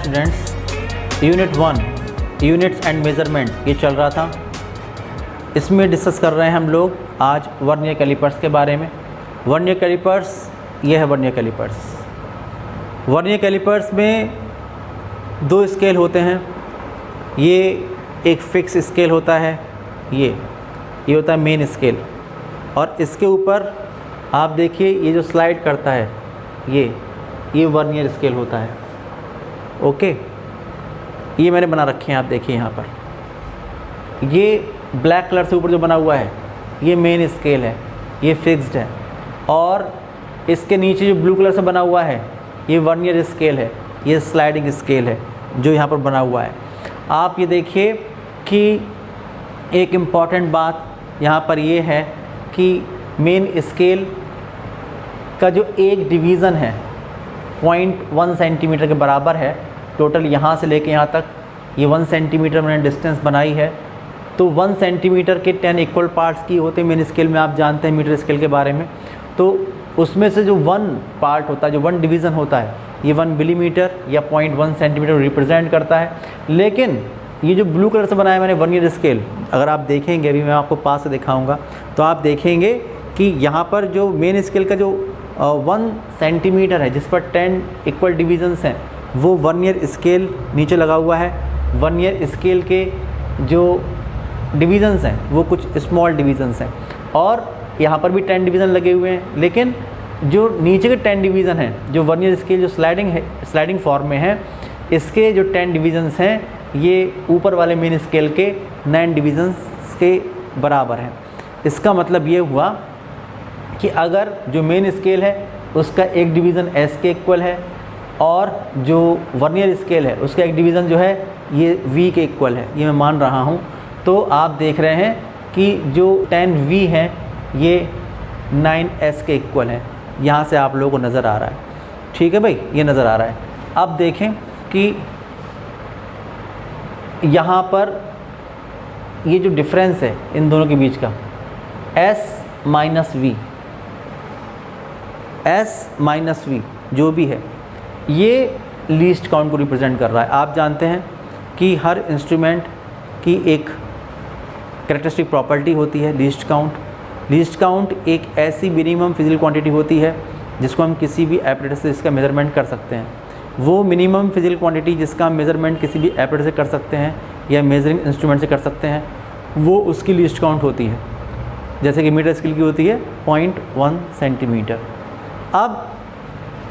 Students, unit 1 units and measurement ये चल रहा था। इसमें डिस्कस कर रहे हैं हम लोग आज वर्नियर कैलिपर्स के बारे में। वर्नियर कैलिपर्स, ये है वर्नियर कैलिपर्स। वर्नियर कैलिपर्स में दो स्केल होते हैं। ये एक फिक्स स्केल होता है, ये होता है मेन स्केल, और इसके ऊपर आप देखिए ये जो स्लाइड करता है ये वर्नियर स्केल होता है। ओके, ये मैंने बना रखे हैं, आप देखिए यहाँ पर ये ब्लैक कलर से ऊपर जो बना हुआ है ये मेन स्केल है, ये फिक्स्ड है, और इसके नीचे जो ब्लू कलर से बना हुआ है ये वर्नियर स्केल है, ये स्लाइडिंग स्केल है जो यहाँ पर बना हुआ है। आप ये देखिए कि एक इम्पॉर्टेंट बात यहाँ पर ये है कि मेन स्केल का जो एक डिवीज़न है 0.1 सेंटीमीटर के बराबर है। टोटल यहाँ से लेके यहाँ तक ये 1 सेंटीमीटर मैंने डिस्टेंस बनाई है, तो 1 सेंटीमीटर के 10 इक्वल पार्ट्स की होते हैं मेन स्केल में। आप जानते हैं मीटर स्केल के बारे में, तो उसमें से जो 1 पार्ट होता है, जो 1 डिवीज़न होता है, ये 1 मिलीमीटर या 0.1 सेंटीमीटर रिप्रेजेंट करता है। लेकिन ये जो ब्लू कलर से बनाया मैंने वर्नियर स्केल, अगर आप देखेंगे, अभी मैं आपको पास से दिखाऊंगा, तो आप देखेंगे कि यहाँ पर जो मेन स्केल का जो 1 सेंटीमीटर है जिस पर 10 इक्वल डिवीज़न्स हैं, वो वर्नियर स्केल नीचे लगा हुआ है। वर्नियर स्केल के जो डिवीज़न्स हैं वो कुछ स्मॉल डिवीज़न्स हैं, और यहाँ पर भी 10 डिवीज़न लगे हुए हैं। लेकिन जो नीचे के 10 डिवीज़न हैं, जो वर्नियर स्केल जो स्लाइडिंग फॉर्म में है, इसके जो 10 डिवीज़न्स हैं ये ऊपर वाले मेन स्केल के 9 डिवीज़न्स के बराबर हैं। इसका मतलब ये हुआ कि अगर जो मेन स्केल है उसका एक डिवीज़न एस के इक्वल है, और जो वर्नियर स्केल है उसका एक डिवीज़न जो है ये वी के इक्वल है, ये मैं मान रहा हूँ, तो आप देख रहे हैं कि जो 10V है ये 9S के इक्वल है। यहाँ से आप लोगों को नज़र आ रहा है, ठीक है भाई, ये नज़र आ रहा है। अब देखें कि यहाँ पर ये जो डिफरेंस है इन दोनों के बीच का S माइनस V जो भी है, ये लीस्ट काउंट को रिप्रेजेंट कर रहा है। आप जानते हैं कि हर इंस्ट्रूमेंट की एक कैरेक्टरिस्टिक प्रॉपर्टी होती है लीस्ट काउंट। लीस्ट काउंट एक ऐसी मिनिमम फिजिकल क्वांटिटी होती है जिसको हम किसी भी एपरेटस से इसका मेज़रमेंट कर सकते हैं। वो मिनिमम फिजिकल क्वांटिटी जिसका हम मेज़रमेंट किसी भी एपरेटस से कर सकते हैं या मेजरिंग इंस्ट्रूमेंट से कर सकते हैं, वो उसकी लीस्ट काउंट होती है। जैसे कि मीटर स्केल की होती है 0.1 सेंटीमीटर। अब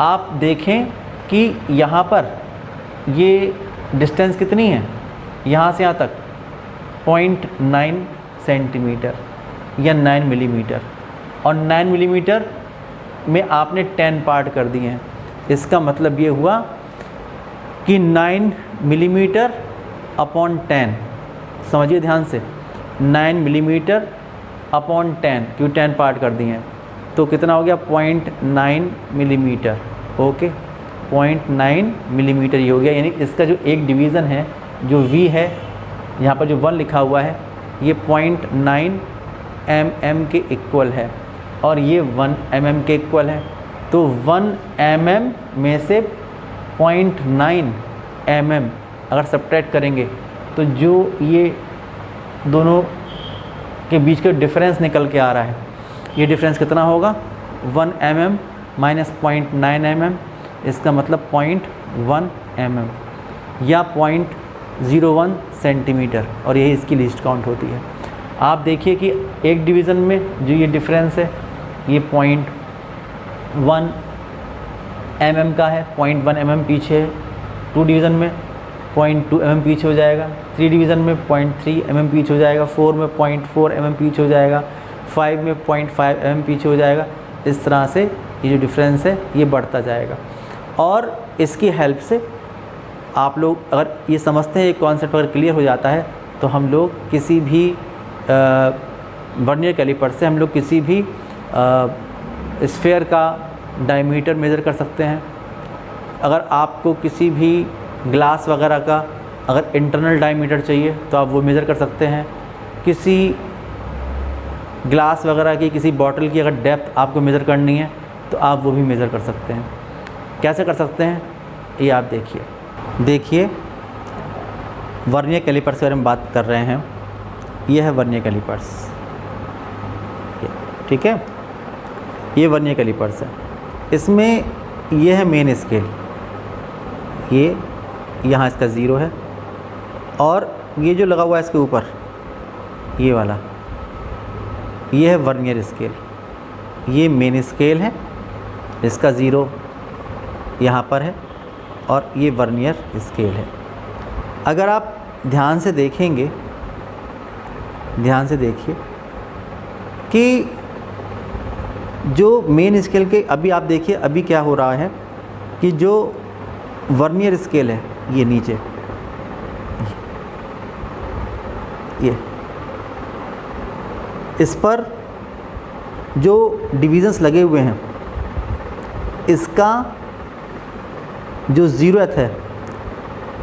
आप देखें कि यहाँ पर ये डिस्टेंस कितनी है, यहाँ से यहाँ तक 0.9 सेंटीमीटर या 9 मिलीमीटर, और 9 मिलीमीटर में आपने 10 पार्ट कर दिए हैं। इसका मतलब ये हुआ कि 9 मिलीमीटर अपॉन 10, समझिए ध्यान से, 9 मिलीमीटर अपॉन 10, क्यों 10 पार्ट कर दिए हैं, तो कितना हो गया 0.9 मिलीमीटर। ओके, 0.9 मिलीमीटर ये हो गया। यानी इसका जो एक डिवीज़न है जो V है, यहाँ पर जो 1 लिखा हुआ है, ये 0.9 mm के इक्वल है, और ये 1 mm के इक्वल है। तो 1 mm में से 0.9 mm अगर सब्ट्रैक्ट करेंगे तो जो ये दोनों के बीच का डिफरेंस निकल के आ रहा है, ये डिफरेंस कितना होगा 1 mm माइनस 0.9 mm, इसका मतलब 0.1 mm या 0.01 सेंटीमीटर, और यही इसकी लीस्ट काउंट होती है। आप देखिए कि एक डिवीज़न में जो ये डिफरेंस है ये 0.1 mm का है, 0.1 mm पीछे है। 2 डिवीज़न में 0.2 mm पीछे हो जाएगा, 3 डिवीज़न में 0.3 mm पीछे हो जाएगा, 4 में 0.4 mm पीछे हो जाएगा, 5 में 0.5 mm पीछे हो जाएगा। इस तरह से ये जो डिफरेंस है ये बढ़ता जाएगा, और इसकी हेल्प से आप लोग अगर ये समझते हैं, ये कॉन्सेप्ट अगर क्लियर हो जाता है, तो हम लोग किसी भी वर्नियर कैलिपर से हम लोग किसी भी स्फेयर का डायमीटर मेज़र कर सकते हैं। अगर आपको किसी भी ग्लास वगैरह का अगर इंटरनल डायमीटर चाहिए तो आप वो मेज़र कर सकते हैं। किसी ग्लास वगैरह की, किसी बॉटल की अगर डेप्थ आपको मेज़र करनी है तो आप वो भी मेज़र कर सकते हैं। कैसे कर सकते हैं ये आप देखिए। देखिए वर्नियर कैलिपर्स के बारे में बात कर रहे हैं। ये है वर्नियर कैलिपर्स, ठीक है, ये वर्नियर कैलिपर्स है। इसमें ये है मेन स्केल, ये यहाँ इसका ज़ीरो है, और ये जो लगा हुआ है इसके ऊपर ये वाला, ये है वर्नियर स्केल। ये मेन स्केल है, इसका ज़ीरो यहाँ पर है, और ये वर्नियर स्केल है। अगर आप ध्यान से देखेंगे, ध्यान से देखिए कि जो मेन स्केल के, अभी आप देखिए अभी क्या हो रहा है कि जो वर्नियर स्केल है ये नीचे, ये इस पर जो डिविज़न्स लगे हुए हैं, इसका जो ज़ीरोथ है,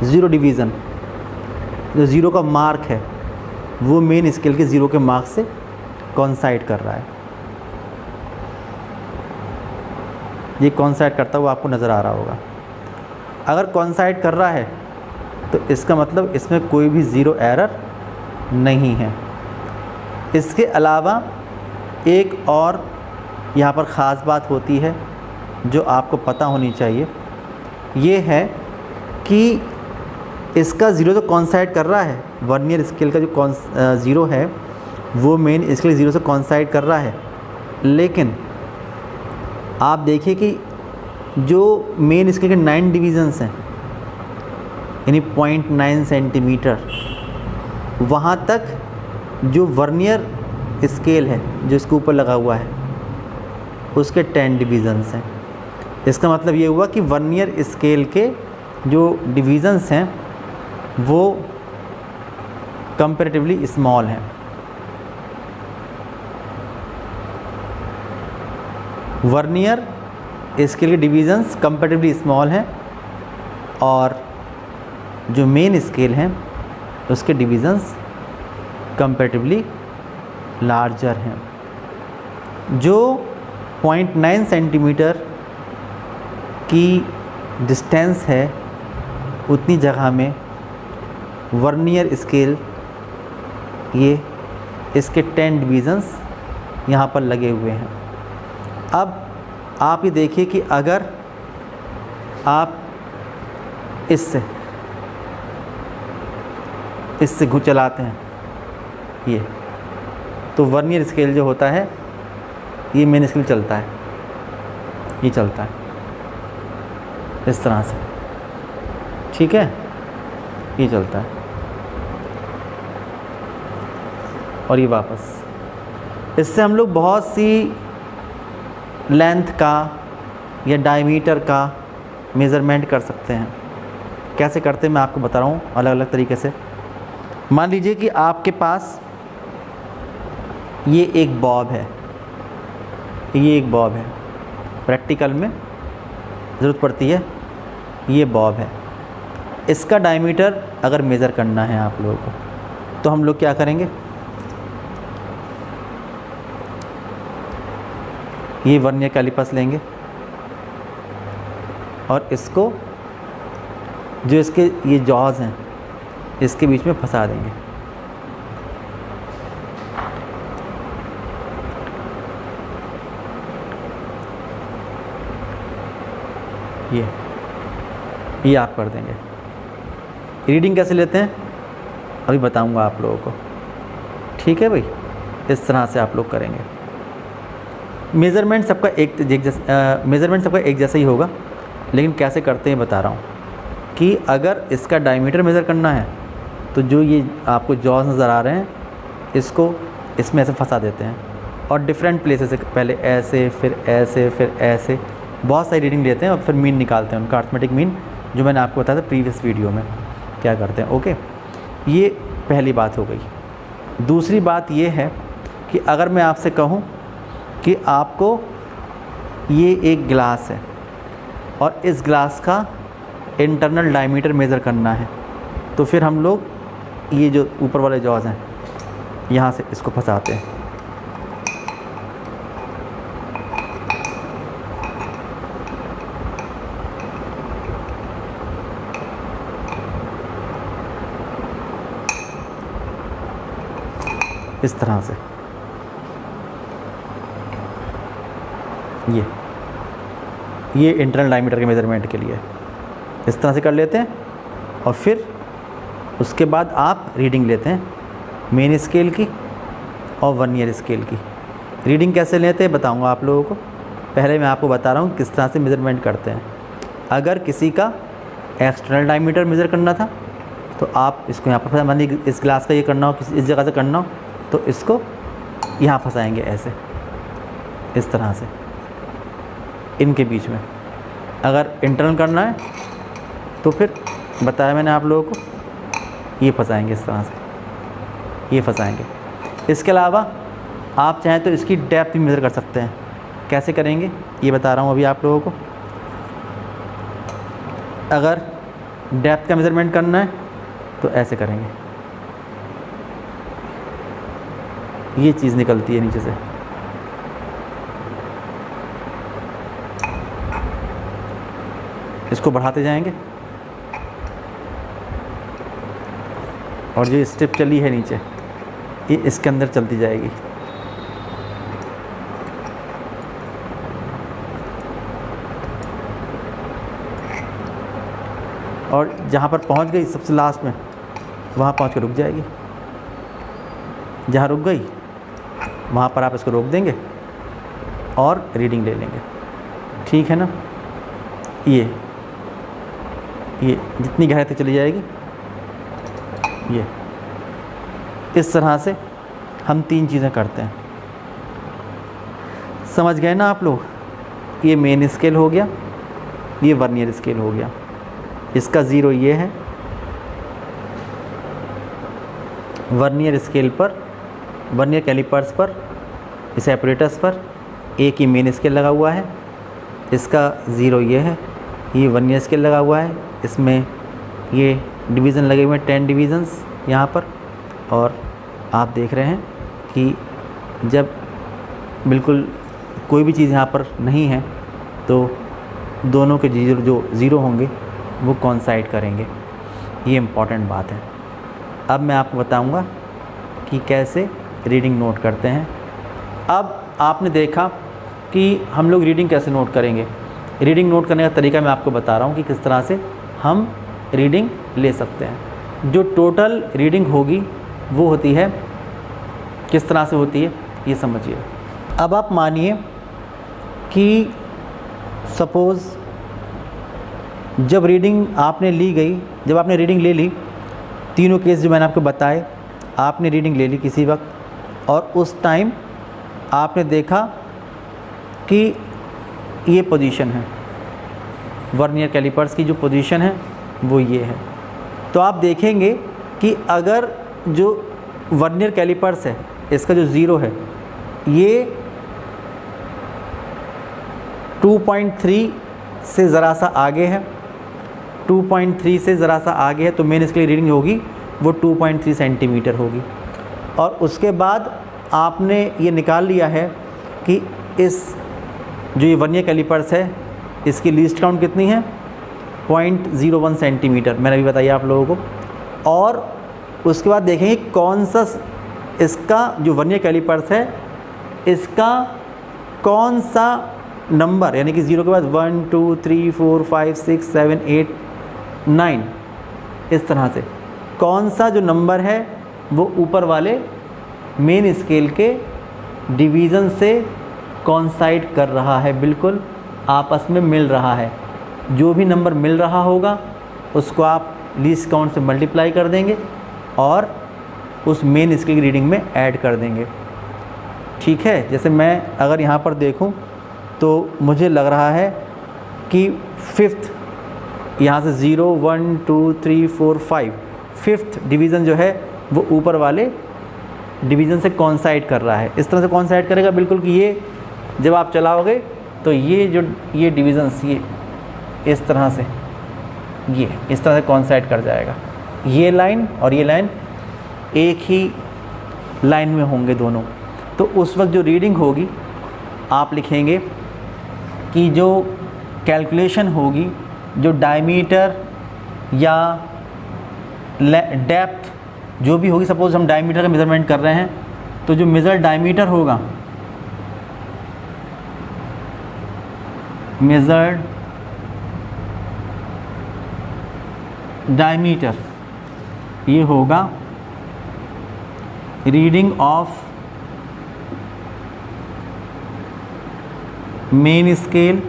ज़ीरो डिवीज़न, जो ज़ीरो का मार्क है, वो मेन स्केल के ज़ीरो के मार्क से कॉन्साइड कर रहा है। ये कॉन्साइड करता हुआ आपको नज़र आ रहा होगा। अगर कॉन्साइड कर रहा है तो इसका मतलब इसमें कोई भी ज़ीरो एरर नहीं है। इसके अलावा एक और यहाँ पर ख़ास बात होती है जो आपको पता होनी चाहिए, ये है कि इसका ज़ीरो तो कॉन्साइड कर रहा है, वर्नियर स्केल का जो ज़ीरो है वो मेन स्केल ज़ीरो से कॉन्साइड कर रहा है, लेकिन आप देखिए कि जो मेन स्केल के 9 डिवीज़न्स हैं, यानी 0.9 सेंटीमीटर, वहाँ तक जो वर्नियर स्केल है जो इसके ऊपर लगा हुआ है उसके 10 डिवीज़न्स हैं। इसका मतलब ये हुआ कि वर्नियर स्केल के जो डिवीज़न्स हैं वो कंपैरेटिवली स्मॉल हैं। वर्नियर स्केल के डिवीज़न्स कंपैरेटिवली स्मॉल हैं, और जो मेन स्केल हैं उसके डिवीज़न्स कंपैरेटिवली लार्जर हैं। जो 0.9 सेंटीमीटर की डिस्टेंस है उतनी जगह में वर्नियर स्केल ये इसके 10 डिवीज़न्स यहाँ पर लगे हुए हैं। अब आप ये देखिए कि अगर आप इससे चलाते हैं ये, तो वर्नियर स्केल जो होता है ये मेन स्केल चलता है, ये चलता है इस तरह से, ठीक है, ये चलता है और ये वापस। इससे हम लोग बहुत सी लेंथ का या डायमीटर का मेज़रमेंट कर सकते हैं। कैसे करते हैं मैं आपको बता रहा हूँ अलग अलग तरीके से। मान लीजिए कि आपके पास ये एक बॉब है, ये एक बॉब है, प्रैक्टिकल में ज़रूरत पड़ती है, ये बॉब है। इसका डायमीटर अगर मेज़र करना है आप लोगों को तो हम लोग क्या करेंगे, ये वर्नियर कैलिपर्स लेंगे और इसको जो इसके ये जॉज़ हैं इसके बीच में फंसा देंगे। ये आप कर देंगे। रीडिंग कैसे लेते हैं अभी बताऊंगा आप लोगों को, ठीक है भाई। इस तरह से आप लोग करेंगे। मेज़रमेंट सबका एक जैसा ही होगा, लेकिन कैसे करते हैं बता रहा हूँ कि अगर इसका डायमीटर मेज़र करना है तो जो ये आपको जॉज नज़र आ रहे हैं इसको इसमें ऐसे फंसा देते हैं और डिफरेंट प्लेसेस से, पहले ऐसे फिर ऐसे फिर ऐसे, बहुत सारी रीडिंग लेते हैं और फिर मीन निकालते हैं, उनका अर्थमेटिक मीन जो मैंने आपको बताया था प्रीवियस वीडियो में क्या करते हैं। ओके, ये पहली बात हो गई। दूसरी बात ये है कि अगर मैं आपसे कहूँ कि आपको ये एक ग्लास है और इस ग्लास का इंटरनल डायमीटर मेज़र करना है, तो फिर हम लोग ये जो ऊपर वाले जॉज हैं यहाँ से इसको फंसाते हैं। इस तरह से, ये इंटरनल डायमीटर के मेज़रमेंट के लिए इस तरह से कर लेते हैं। और फिर उसके बाद आप रीडिंग लेते हैं मेन स्केल की और वर्नियर स्केल की। रीडिंग कैसे लेते हैं बताऊंगा आप लोगों को। पहले मैं आपको बता रहा हूँ किस तरह से मेज़रमेंट करते हैं। अगर किसी का एक्सटर्नल डायमीटर मेज़र करना था तो आप इसको यहाँ पर, मान लीजिए इस ग्लास का ये करना हो, किसी इस जगह से करना हो, तो इसको यहाँ फंसाएंगे ऐसे, इस तरह से इनके बीच में। अगर इंटरनल करना है तो फिर बताया मैंने आप लोगों को, ये फंसाएंगे इस तरह से, ये फंसाएंगे। इसके अलावा आप चाहें तो इसकी डेप्थ भी मेज़र कर सकते हैं। कैसे करेंगे ये बता रहा हूँ अभी आप लोगों को। अगर डेप्थ का मेज़रमेंट करना है तो ऐसे करेंगे, ये चीज़ निकलती है नीचे से, इसको बढ़ाते जाएंगे और जो स्टेप चली है नीचे, ये इसके अंदर चलती जाएगी। और जहाँ पर पहुँच गई सबसे लास्ट में, वहाँ पहुँच कर रुक जाएगी। जहाँ रुक गई वहाँ पर आप इसको रोक देंगे और रीडिंग ले लेंगे। ठीक है ना। ये जितनी गहराई तक चली जाएगी, ये इस तरह से हम 3 चीज़ें करते हैं। समझ गए ना आप लोग। ये मेन स्केल हो गया, ये वर्नियर स्केल हो गया। इसका ज़ीरो ये है। वर्नियर स्केल पर, वर्नियर कैलिपर्स पर, इस एपरेटस पर एक ही मेन स्केल लगा हुआ है। इसका ज़ीरो ये है। ये वर्नियर स्केल लगा हुआ है, इसमें ये डिवीज़न लगे हुए हैं 10 डिवीज़न्स यहाँ पर। और आप देख रहे हैं कि जब बिल्कुल कोई भी चीज़ यहाँ पर नहीं है तो दोनों के जो ज़ीरो होंगे वो कोइंसाइड करेंगे। ये इम्पॉर्टेंट बात है। अब मैं आपको बताऊंगा कि कैसे रीडिंग नोट करते हैं। अब आपने देखा कि हम लोग रीडिंग कैसे नोट करेंगे। रीडिंग नोट करने का तरीका मैं आपको बता रहा हूँ कि किस तरह से हम रीडिंग ले सकते हैं। जो टोटल रीडिंग होगी वो होती है, किस तरह से होती है ये समझिए। अब आप मानिए कि सपोज़ जब रीडिंग आपने ली गई, जब आपने रीडिंग ले ली, तीनों केस जो मैंने आपको बताए, आपने रीडिंग ले ली किसी वक्त और उस टाइम आपने देखा कि ये पोजीशन है, वर्नियर कैलिपर्स की जो पोजीशन है वो ये है। तो आप देखेंगे कि अगर जो वर्नियर कैलिपर्स है इसका जो ज़ीरो है ये 2.3 से ज़रा सा आगे है, 2.3 से ज़रा सा आगे है, तो मेन स्केल रीडिंग होगी वो 2.3 सेंटीमीटर होगी। और उसके बाद आपने ये निकाल लिया है कि इस जो ये वर्नियर कैलिपर्स है इसकी लीस्ट काउंट कितनी है, 0.01 सेंटीमीटर, मैंने अभी बताया आप लोगों को। और उसके बाद देखेंगे कौन सा इसका जो वर्नियर कैलिपर्स है इसका कौन सा नंबर, यानी कि ज़ीरो के बाद 1 2 3 4 5 6 7 8 9 इस तरह से कौन सा जो नंबर है वो ऊपर वाले मेन स्केल के डिवीज़न से कोइंसाइड कर रहा है, बिल्कुल आपस में मिल रहा है। जो भी नंबर मिल रहा होगा उसको आप लीस्ट काउंट से मल्टीप्लाई कर देंगे और उस मेन स्केल की रीडिंग में ऐड कर देंगे। ठीक है। जैसे मैं अगर यहाँ पर देखूँ तो मुझे लग रहा है कि फिफ्थ, यहाँ से 0 1 2 3 4 5, फिफ्थ डिवीज़न जो है वो ऊपर वाले डिवीज़न से कोइंसाइड कर रहा है। इस तरह से कोइंसाइड करेगा बिल्कुल कि ये जब आप चलाओगे तो ये जो ये डिवीज़न्स ये इस तरह से ये इस तरह से कोइंसाइड कर जाएगा। ये लाइन और ये लाइन एक ही लाइन में होंगे दोनों। तो उस वक्त जो रीडिंग होगी आप लिखेंगे कि जो कैलकुलेशन होगी, जो डायमीटर या डेप्थ जो भी होगी, सपोज़ हम डायमीटर का मेज़रमेंट कर रहे हैं तो जो मेजर्ड डायमीटर होगा, मेजर्ड डायमीटर, ये होगा reading of main scale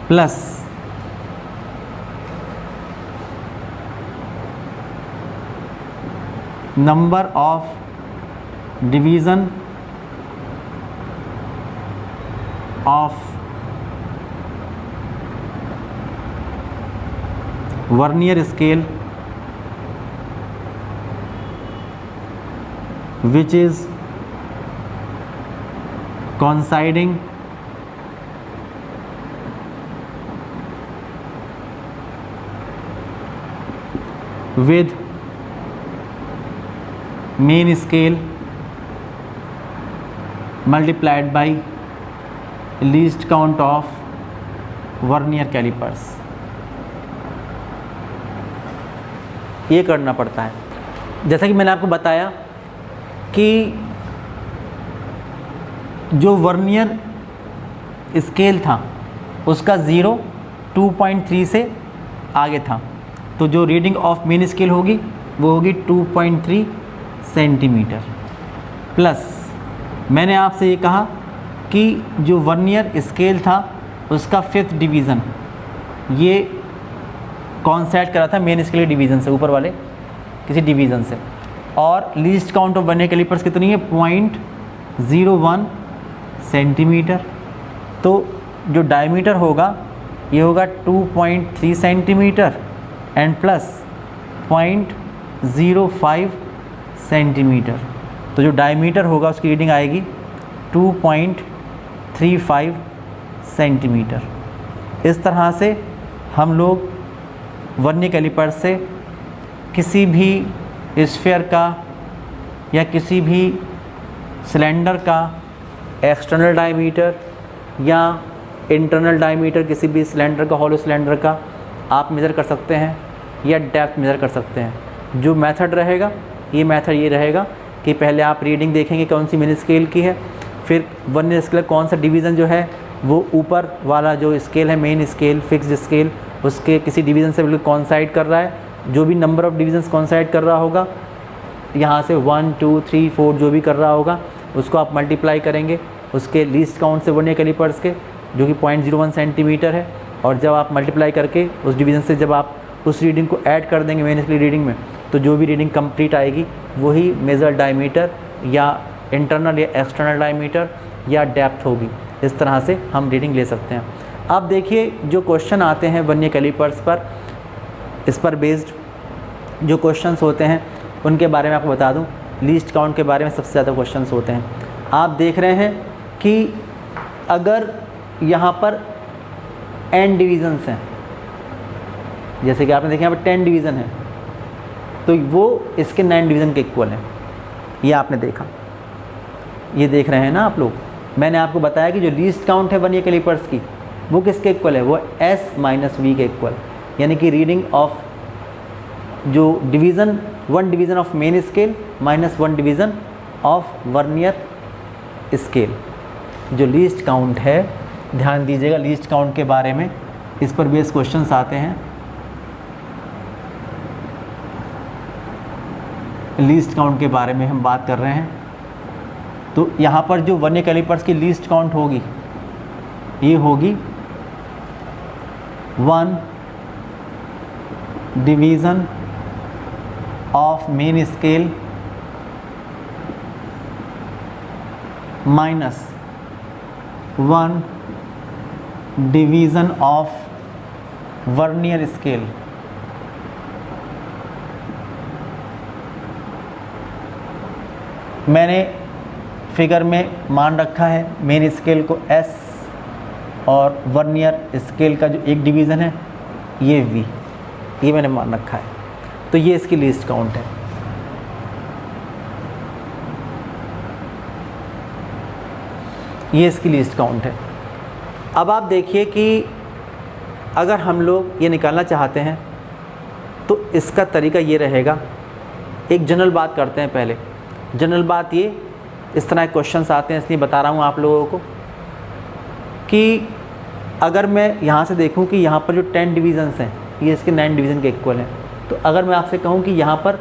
plus number of division of vernier scale which is coinciding with main scale multiplied by least count of vernier calipers. ये करना पड़ता है। जैसा कि मैंने आपको बताया कि जो वर्नियर स्केल था उसका 0 2.3 से आगे था, तो जो रीडिंग ऑफ मेन स्केल होगी वो होगी 2.3 सेंटीमीटर। प्लस मैंने आपसे ये कहा कि जो वर्नियर स्केल था उसका 5th डिवीज़न ये कॉन्सेट करा था मेन स्केल डिवीज़न से, ऊपर वाले किसी डिवीज़न से। और least count of vernier calipers कितनी है? 0.01 सेंटीमीटर। तो जो डायमीटर होगा ये होगा 2.3 सेंटीमीटर एंड प्लस 0.05 सेंटीमीटर। तो जो डायमीटर होगा उसकी रीडिंग आएगी 2.35 सेंटीमीटर। इस तरह से हम लोग वर्नियर कैलिपर से किसी भी स्फीयर का या किसी भी सिलेंडर का एक्सटर्नल डायमीटर या इंटरनल डायमीटर किसी भी सिलेंडर का, हॉलो सिलेंडर का आप मेज़र कर सकते हैं या डेप्थ मेज़र कर सकते हैं। जो मेथड रहेगा ये मेथड ये रहेगा कि पहले आप रीडिंग देखेंगे कौन सी मेन स्केल की है, फिर वर्नियर स्केल कौन सा डिवीज़न जो है वो ऊपर वाला जो स्केल है मेन स्केल फिक्स्ड स्केल उसके किसी डिवीज़न से बिल्कुल कॉन्साइड कर रहा है। जो भी नंबर ऑफ़ डिवीज़न्स कॉन्साइड कर रहा होगा यहाँ से 1 2 3 4 जो भी कर रहा होगा उसको आप मल्टीप्लाई करेंगे उसके लीस्ट काउंट से वर्नियर कैलिपर्स के, जो कि 0.01 सेंटीमीटर है। और जब आप मल्टीप्लाई करके उस डिवीज़न से जब आप उस रीडिंग को ऐड कर देंगे मेन स्केल रीडिंग में, तो जो भी रीडिंग कंप्लीट आएगी वही मेजर डायमीटर या इंटरनल या एक्सटर्नल डायमीटर या डेप्थ होगी। इस तरह से हम रीडिंग ले सकते हैं। अब देखिए जो क्वेश्चन आते हैं वर्नियर कैलिपर्स पर, इस पर बेस्ड जो क्वेश्चंस होते हैं उनके बारे में आपको बता दूं। लीस्ट काउंट के बारे में सबसे ज़्यादा क्वेश्चंस होते हैं। आप देख रहे हैं कि अगर यहाँ पर n डिवीज़न्स हैं, जैसे कि आपने देखा यहाँ पर 10 डिवीज़न है, तो वो इसके 9 डिवीज़न के इक्वल है। ये आपने देखा, ये देख रहे हैं ना आप लोग। मैंने आपको बताया कि जो लीस्ट काउंट है वर्नियर कैलिपर्स की वो किसके इक्वल है? वो s माइनस v के इक्वल, यानी कि रीडिंग ऑफ जो division 1 division of main scale minus 1 division of vernier scale. जो लीस्ट काउंट है, ध्यान दीजिएगा लीस्ट काउंट के बारे में, इस पर बेस क्वेश्चंस आते हैं। लीस्ट काउंट के बारे में हम बात कर रहे हैं। तो यहाँ पर जो वर्नियर कैलिपर्स की लीस्ट काउंट होगी ये होगी 1 division of main scale minus 1 division of vernier scale. मैंने फिगर में मान रखा है मेन स्केल को S और वर्नियर स्केल का जो एक डिवीज़न है ये V, ये मैंने मान रखा है। तो ये इसकी लीस्ट काउंट है। ये इसकी लीस्ट काउंट है। अब आप देखिए कि अगर हम लोग ये निकालना चाहते हैं तो इसका तरीका ये रहेगा एक जनरल बात करते हैं पहले। जनरल बात ये, इस तरह के क्वेश्चंस आते हैं इसलिए बता रहा हूँ आप लोगों को कि अगर मैं यहाँ से देखूँ कि यहाँ पर जो 10 डिवीज़न्स हैं ये इसके 9 डिवीज़न के इक्वल हैं, तो अगर मैं आपसे कहूँ कि यहाँ पर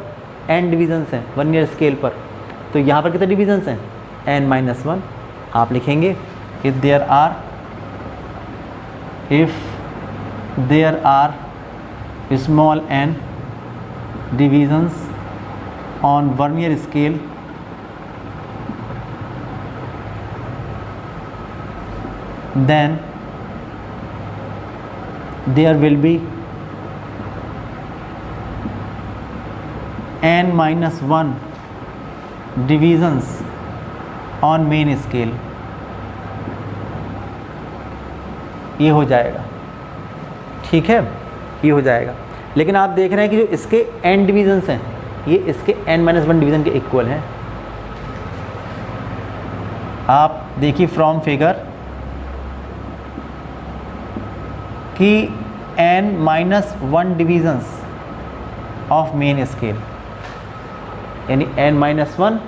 n डिवीज़न्स हैं 1 ईयर स्केल पर, तो यहाँ पर कितने डिवीज़न्स हैं? n-1। आप लिखेंगे if there are small n divisions on 1 year scale, then there will be n-1 divisions on main scale। ये हो जाएगा, ठीक है, ये हो जाएगा। लेकिन आप देख रहे हैं कि जो इसके n डिवीजन्स हैं ये इसके n-1 डिवीज़न के इक्वल हैं। आप देखिए फ्रॉम फिगर कि n-1 divisions of main scale यानी n-1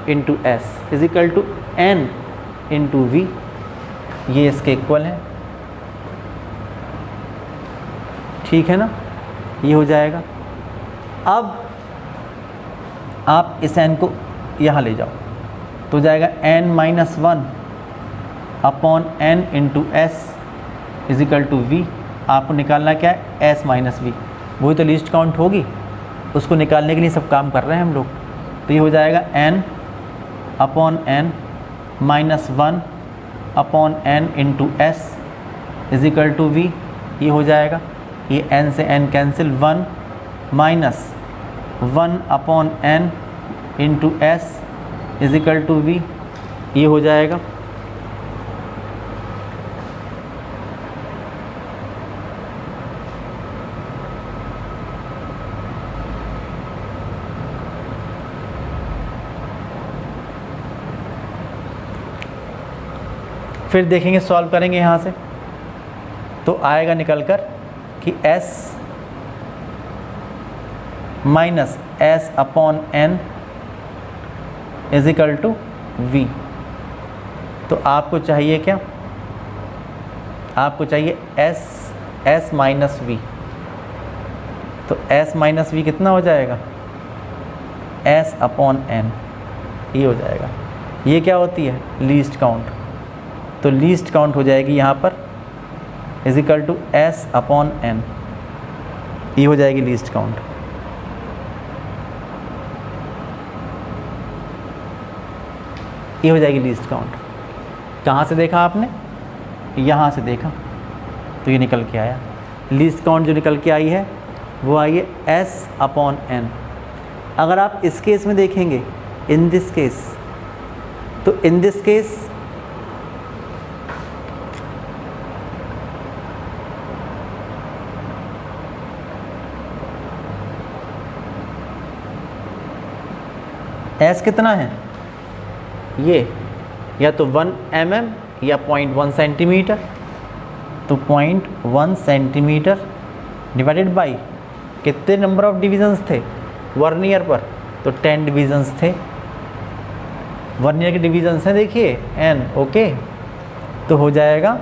into S is equal to n into V, ये इसके इक्वल हैं, ठीक है ना, ये हो जाएगा। अब आप इस n को यहाँ ले जाओ तो जाएगा n-1 upon n into S is equal to V. आपको निकालना क्या है? s माइनस वी, वही तो लीस्ट काउंट होगी, उसको निकालने के लिए सब काम कर रहे हैं हम लोग। तो ये हो जाएगा n upon n minus 1 upon n into S is equal to V, ये हो जाएगा। ये n से n cancel, 1 minus 1 upon n into S is equal to V, ये हो जाएगा। फिर देखेंगे, सॉल्व करेंगे यहाँ से तो आएगा निकल कर कि s minus S upon n is equal to V. तो आपको चाहिए क्या? आपको चाहिए s माइनस वी। तो s माइनस वी कितना हो जाएगा? s अपॉन n, ये हो जाएगा। ये क्या होती है? Least count. तो लीस्ट काउंट हो जाएगी यहाँ पर is equal to s upon n, ये हो जाएगी लीस्ट काउंट। ये हो जाएगी लीस्ट काउंट। कहाँ से देखा आपने? यहाँ से देखा तो ये निकल के आया। लीस्ट काउंट जो निकल के आई है वो आई है s अपॉन n। अगर आप इस केस में देखेंगे, इन दिस केस, तो इन दिस केस s कितना है? ये या तो 1 mm या 0.1 सेंटीमीटर। तो 0.1 सेंटीमीटर डिवाइडेड बाई कितने नंबर ऑफ डिविजन्स थे 1 ईयर पर? तो 10 डिविजन्स थे। 1 ईयर के डिविजन्स हैं, देखिए n, ओके। तो हो जाएगा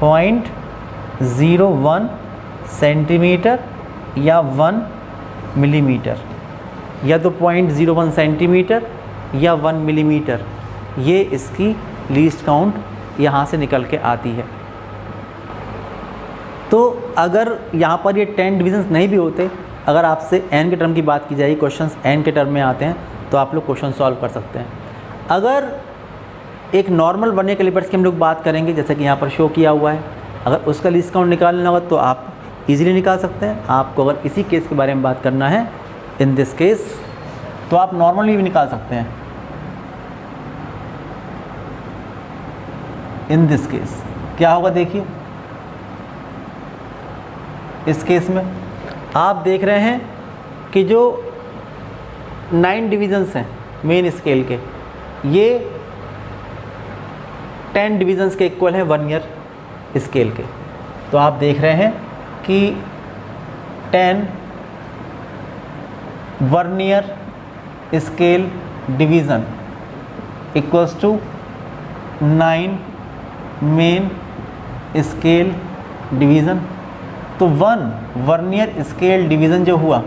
0.01 सेंटीमीटर या 1 मिलीमीटर, या तो 0.01 सेंटीमीटर या 1 मिलीमीटर। ये इसकी लीस्ट काउंट यहाँ से निकल के आती है। तो अगर यहाँ पर ये 10 डिविजन्स नहीं भी होते, अगर आपसे n के टर्म की बात की जाए, क्वेश्चंस n के टर्म में आते हैं, तो आप लोग क्वेश्चन सॉल्व कर सकते हैं। अगर एक नॉर्मल वर्नियर कैलिपर्स की हम लोग बात करेंगे, जैसे कि यहाँ पर शो किया हुआ है, अगर उसका लीस्ट काउंट निकालना होगा तो आप इजीली निकाल सकते हैं। आपको अगर इसी केस के बारे में बात करना है, इन दिस केस, तो आप नॉर्मली भी निकाल सकते हैं। इन दिस केस क्या होगा देखिए, इस केस में आप देख रहे हैं कि जो 9 डिविजन्स हैं मेन स्केल के, ये 10 डिविजन्स के इक्वल हैं 1 ईयर स्केल के। तो आप देख रहे हैं कि 10 vernier scale division equals to 9 main scale division. तो 1 वर्नियर स्केल डिवीज़न जो हुआ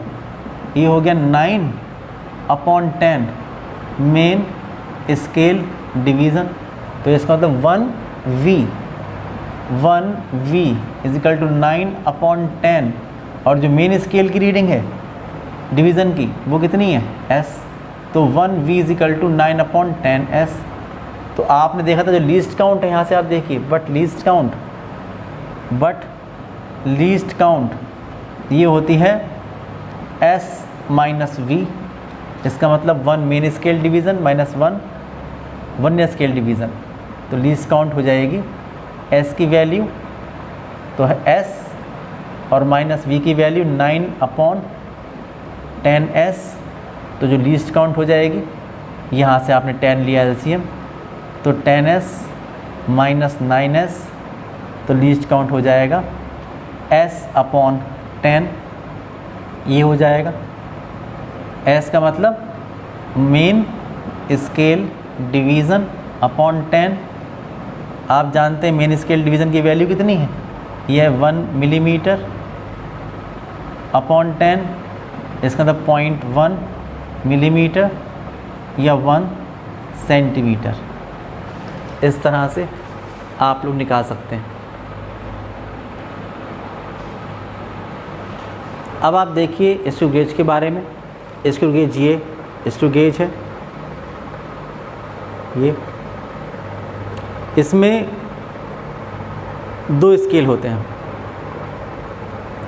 ये हो गया 9/10 मेन स्केल डिवीज़न। तो इसका मतलब 1V इज इक्वल टू 9/10 और जो मेन स्केल की रीडिंग है डिवीज़न की वो कितनी है S। तो 1V is equal to 9/10 S। तो आपने देखा था जो लीस्ट काउंट है यहाँ से आप देखिए बट लीस्ट काउंट ये होती है S माइनस V। इसका मतलब 1 main scale division minus 1 vernier scale division. तो लीस्ट काउंट हो जाएगी S की वैल्यू तो है S और माइनस V की वैल्यू 9/10S। तो जो लीस्ट काउंट हो जाएगी यहाँ से आपने 10 लिया LCM तो 10S माइनस 9S। तो लीस्ट काउंट हो जाएगा S/10 ये हो जाएगा। S का मतलब मेन स्केल डिवीज़न अपॉन 10। आप जानते हैं मेन स्केल डिवीज़न की वैल्यू कितनी है, यह है 1 मिलीमीटर अपॉन 10। इसका मतलब 0.1 मिलीमीटर या 1 सेंटीमीटर। इस तरह से आप लोग निकाल सकते हैं। अब आप देखिए स्क्रू गेज के बारे में। स्क्रू गेज ये स्क्रू गेज है, ये इसमें 2 स्केल होते हैं।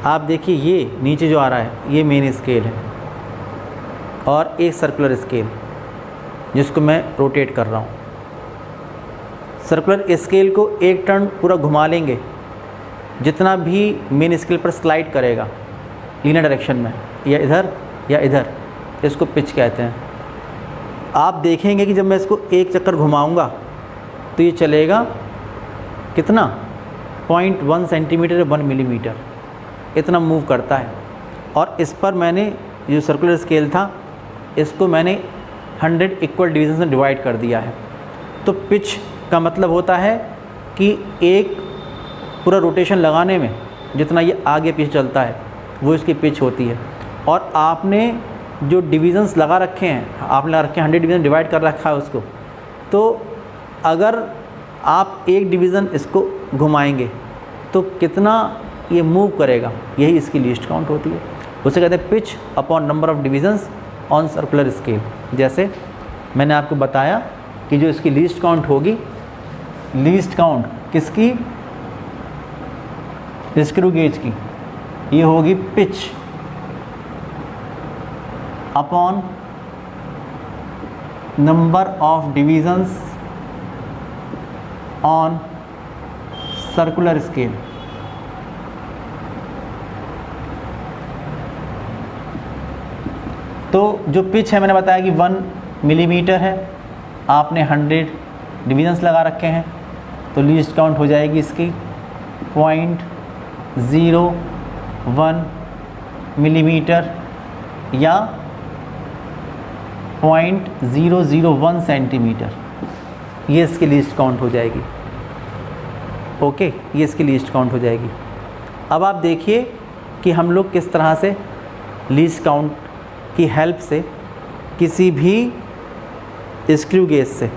आप देखिए ये नीचे जो आ रहा है ये मेन स्केल है और एक सर्कुलर स्केल जिसको मैं रोटेट कर रहा हूँ। सर्कुलर स्केल को एक टर्न पूरा घुमा लेंगे, जितना भी मेन स्केल पर स्लाइड करेगा लीनियर डायरेक्शन में या इधर, इसको पिच कहते हैं। आप देखेंगे कि जब मैं इसको एक चक्कर घुमाऊंगा तो ये चलेगा कितना 0.1 सेंटीमीटर या 1 मिलीमीटर इतना मूव करता है। और इस पर मैंने जो सर्कुलर स्केल था इसको मैंने 100 इक्वल डिवीजन में डिवाइड कर दिया है। तो पिच का मतलब होता है कि एक पूरा रोटेशन लगाने में जितना ये आगे पीछे चलता है वो इसकी पिच होती है। और आपने जो डिवीज़न्स लगा रखे हैं, आपने लगा रखे हैं 100 डिवीज़न डिवाइड कर रखा है उसको, तो अगर आप एक डिवीज़न इसको घुमाएंगे तो कितना ये मूव करेगा, यही इसकी लीस्ट काउंट होती है। उसे कहते हैं pitch upon number of divisions on circular scale. जैसे मैंने आपको बताया कि जो इसकी लीस्ट काउंट होगी, लीस्ट काउंट किसकी, स्क्रू गेज की, ये होगी pitch upon number of divisions on circular scale. तो जो पिच है मैंने बताया कि 1 मिलीमीटर है, आपने 100 डिवीज़न्स लगा रखे हैं तो लीस्ट काउंट हो जाएगी इसकी 0.01 मिलीमीटर या 0.001 सेंटीमीटर। ये इसकी लीस्ट काउंट हो जाएगी। ओके, ये इसकी लीस्ट काउंट हो जाएगी। अब आप देखिए कि हम लोग किस तरह से लीस्ट काउंट की हेल्प से किसी भी स्क्रू गेज से,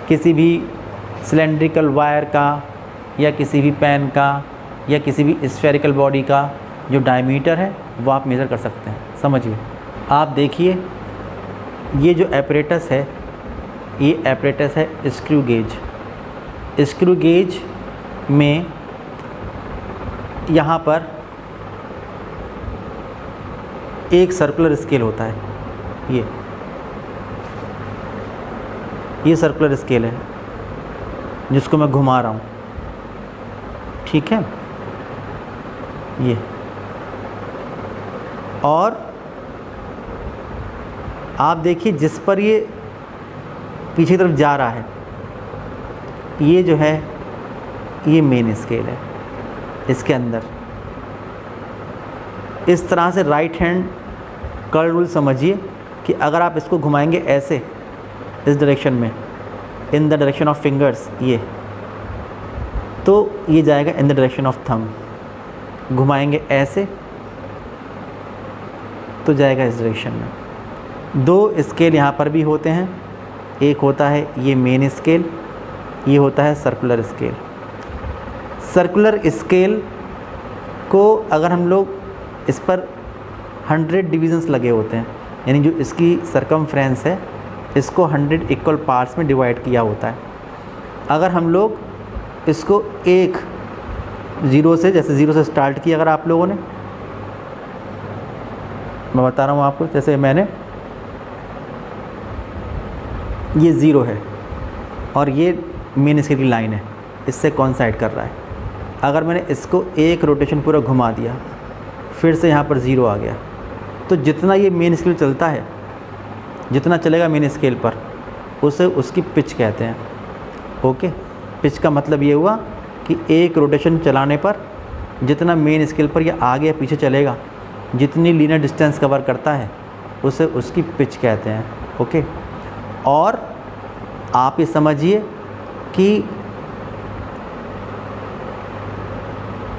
किसी भी सिलेंड्रिकल वायर का या किसी भी पेन का या किसी भी स्फेरिकल बॉडी का जो डायमीटर है वो आप मेज़र कर सकते हैं। समझिए, आप देखिए ये जो एपरेटस है, ये एपरेटस है स्क्रू गेज। स्क्रू गेज में यहाँ पर एक सर्कुलर स्केल होता है, ये सर्कुलर स्केल है जिसको मैं घुमा रहा हूँ, ठीक है, ये। और आप देखिए जिस पर ये पीछे की तरफ जा रहा है, ये जो है ये मेन स्केल है। इसके अंदर इस तरह से राइट हैंड कर्ल रूल समझिए कि अगर आप इसको घुमाएंगे ऐसे इस डायरेक्शन में, in the direction of fingers, ये तो ये जाएगा in the direction of thumb. घुमाएंगे ऐसे तो जाएगा इस डायरेक्शन में। दो स्केल यहाँ पर भी होते हैं, एक होता है ये मेन स्केल, ये होता है सर्कुलर स्केल। सर्कुलर स्केल को अगर हम लोग इस पर 100 डिविजन्स लगे होते हैं, यानी जो इसकी सरकमफ्रेंस है इसको 100 इक्वल पार्ट्स में डिवाइड किया होता है। अगर हम लोग इसको एक ज़ीरो से, जैसे ज़ीरो से स्टार्ट किया अगर आप लोगों ने, मैं बता रहा हूँ आपको, जैसे मैंने ये ज़ीरो है और ये मेन स्केल की लाइन है, इससे कॉन्साइड कर रहा है। अगर मैंने इसको एक रोटेशन पूरा घुमा दिया, फिर से यहाँ पर ज़ीरो आ गया, तो जितना ये मेन स्केल चलता है, जितना चलेगा मेन स्केल पर, उसे उसकी पिच कहते हैं। ओके, पिच का मतलब ये हुआ कि एक रोटेशन चलाने पर जितना मेन स्केल पर ये आगे या पीछे चलेगा, जितनी लीनियर डिस्टेंस कवर करता है, उसे उसकी पिच कहते हैं। ओके, और आप ये समझिए कि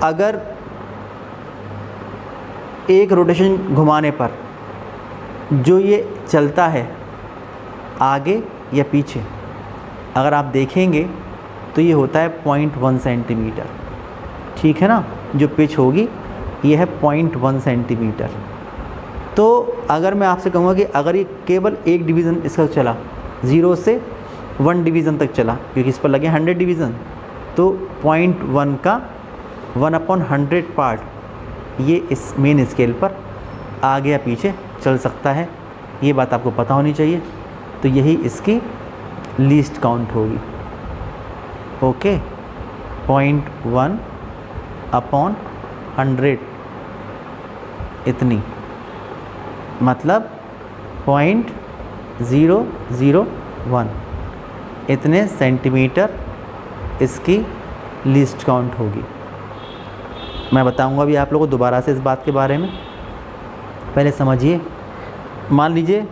अगर एक रोटेशन घुमाने पर जो ये चलता है आगे या पीछे, अगर आप देखेंगे तो ये होता है 0.1 सेंटीमीटर। ठीक है ना, जो पिच होगी ये है 0.1 सेंटीमीटर। तो अगर मैं आपसे कहूँगा कि अगर ये केवल एक डिवीज़न इसका चला, 0 से 1 डिवीज़न तक चला, क्योंकि इस पर लगे 100 डिवीज़न, तो 0.1 का 1/100 पार्ट ये इस मेन स्केल पर आगे या पीछे चल सकता है। ये बात आपको पता होनी चाहिए। तो यही इसकी लीस्ट काउंट होगी। ओके, 0.1/100 इतनी, मतलब 0.001 इतने सेंटीमीटर इसकी लीस्ट काउंट होगी। मैं बताऊंगा भी आप लोगों को दोबारा से इस बात के बारे में। पहले समझिए, मान लीजिए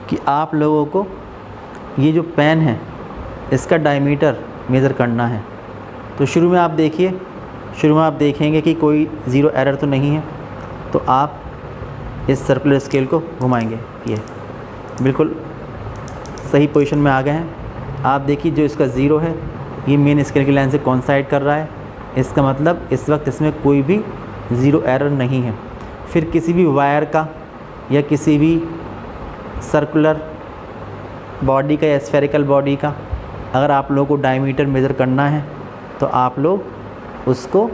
कि आप लोगों को ये जो पेन है इसका डायमीटर मेज़र करना है। तो शुरू में आप देखिए, शुरू में आप देखेंगे कि कोई ज़ीरो एरर तो नहीं है, तो आप इस सर्कुलर स्केल को घुमाएंगे, ये बिल्कुल सही पोजीशन में आ गए हैं। आप देखिए जो इसका ज़ीरो है ये मेन स्केल की लाइन से कोइंसाइड कर रहा है, इसका मतलब इस वक्त इसमें कोई भी ज़ीरो एरर नहीं है। फिर किसी भी वायर का या किसी भी सर्कुलर बॉडी का या स्फेरिकल बॉडी का अगर आप लोगों को डायमीटर मेज़र करना है तो आप लोग उसको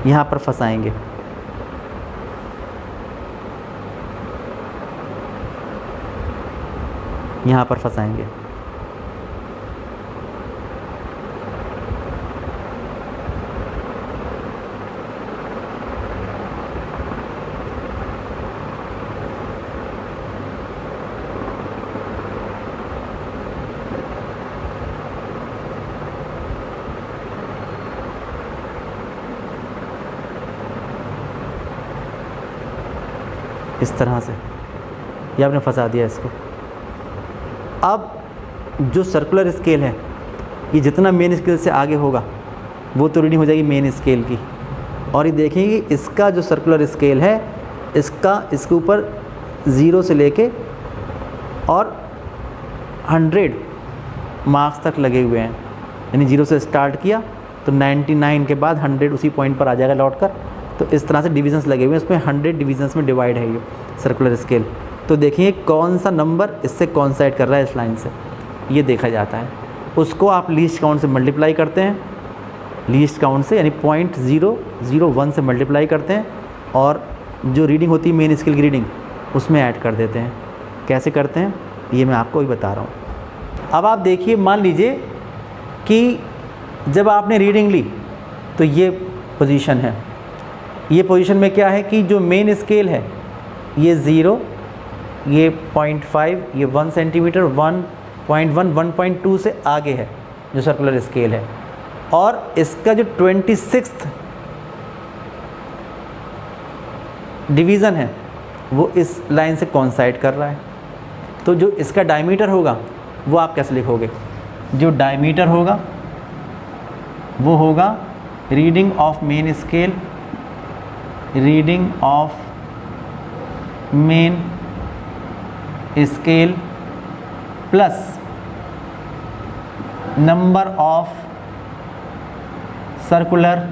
यहाँ पर फंसाएंगे। यहाँ पर फंसाएंगे। इस तरह से ये आपने फंसा दिया इसको। अब जो सर्कुलर स्केल है ये जितना मेन स्केल से आगे होगा वो तो रीडिंग हो जाएगी मेन स्केल की। और ये देखेंगे इसका जो सर्कुलर स्केल है इसके ऊपर 0 से लेके और 100 मार्क्स तक लगे हुए हैं। यानी 0 से स्टार्ट किया तो 99 के बाद 100 उसी पॉइंट पर आ जाएगा लौट कर। तो इस तरह से डिविजन्स लगे हुए हैं, उसमें 100 डिविजन्स में डिवाइड है ये सर्कुलर स्केल। तो देखिए कौन सा नंबर इससे कॉन्साइड कर रहा है इस लाइन से, ये देखा जाता है। उसको आप लीस्ट काउंट से मल्टीप्लाई करते हैं, लीस्ट काउंट से यानी 0.001 से मल्टीप्लाई करते हैं और जो रीडिंग होती है मेन स्केल की रीडिंग उसमें ऐड कर देते हैं। कैसे करते हैं ये मैं आपको भी बता रहा हूँ। अब आप देखिए, मान लीजिए कि जब आपने रीडिंग ली तो ये पोजीशन है। ये पोजीशन में क्या है कि जो मेन स्केल है ये 0, ये 0.5, ये 1 सेंटीमीटर, 1.1, 1.2 से आगे है जो सर्कुलर स्केल है। और इसका जो 26th डिवीज़न है वो इस लाइन से कोइंसाइड कर रहा है। तो जो इसका डायमीटर होगा वो आप कैसे लिखोगे? जो डायमीटर होगा वो होगा reading of main scale, reading of main scale plus number of circular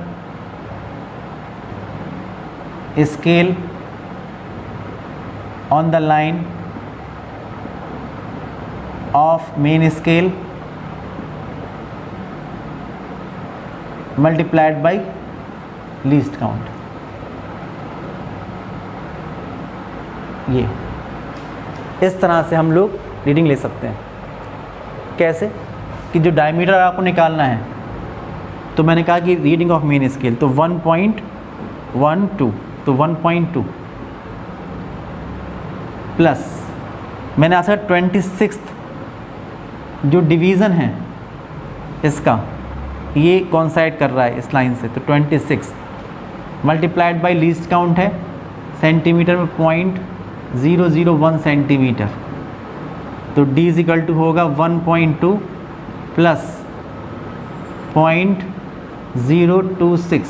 scale on the line of main scale multiplied by least count। ये इस तरह से हम लोग रीडिंग ले सकते हैं। कैसे? कि जो डायमीटर आपको निकालना है, तो मैंने कहा कि रीडिंग ऑफ मेन स्केल तो 1.12, तो 1.2 प्लस मैंने आशा 26 जो डिवीज़न है इसका ये कोइंसाइड कर रहा है इस लाइन से, तो 26 मल्टीप्लाइड बाय लीस्ट काउंट है सेंटीमीटर में 0.001 सेंटीमीटर, तो D = होगा 1.2 प्लस 0.026,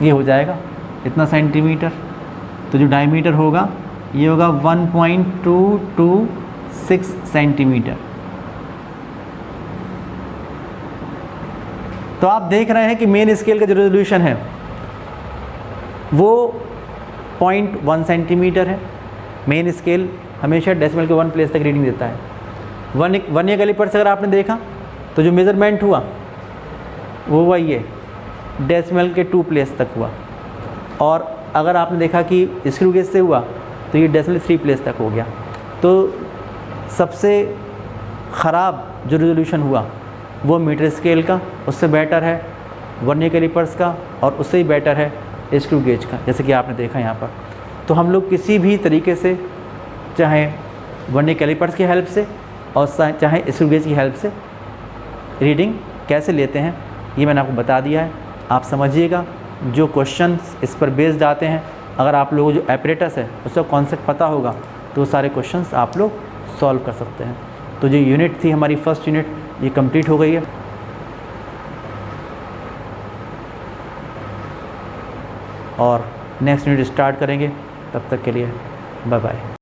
ये हो जाएगा इतना सेंटीमीटर। तो जो डायमीटर होगा ये होगा 1.226 सेंटीमीटर। तो आप देख रहे हैं कि मेन स्केल का जो रेजोल्यूशन है वो 0.1 सेंटीमीटर है। मेन स्केल हमेशा डेसिमल के 1 प्लेस तक रीडिंग देता है। वर्नियर कैलिपर से अगर आपने देखा तो जो मेज़रमेंट हुआ वो वही है, डेसिमल के 2 प्लेस तक हुआ। और अगर आपने देखा कि स्क्रू गेज से हुआ तो ये डेसिमल 3 प्लेस तक हो गया। तो सबसे ख़राब जो रेजोल्यूशन हुआ वो मीटर स्केल का, उससे बेटर है वर्नियर कैलिपर्स का, और उससे ही बेटर है स्क्रू गेज का, जैसे कि आपने देखा यहाँ पर। तो हम लोग किसी भी तरीके से, चाहे वर्नियर कैलिपर्स की हेल्प से और चाहे स्क्रू गेज की हेल्प से, रीडिंग कैसे लेते हैं ये मैंने आपको बता दिया है। आप समझिएगा, जो क्वेश्चंस इस पर बेस्ड आते हैं, अगर आप लोगों को जो एपरेटस है उसका कॉन्सेप्ट पता होगा तो वो सारे क्वेश्चंस आप लोग सॉल्व कर सकते हैं। तो जो यूनिट थी हमारी फर्स्ट यूनिट ये कंप्लीट हो गई है। और नेक्स्ट यूनिट स्टार्ट करेंगे, तब तक के लिए बाय बाय।